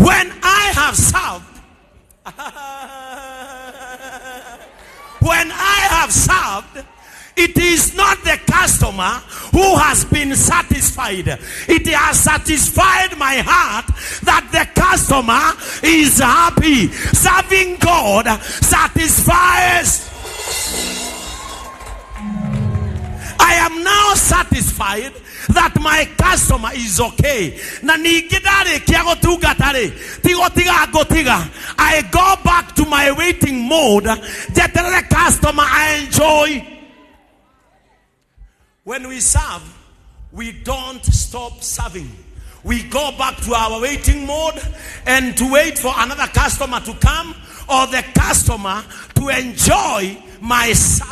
When I have served, when I have served, it is not the customer who has been satisfied. It has satisfied my heart that the customer is happy. Serving God satisfies. I am now satisfied that my customer is okay. I go back to my waiting mode. The customer I enjoy. When we serve, we don't stop serving. We go back to our waiting mode and to wait for another customer to come or the customer to enjoy my service.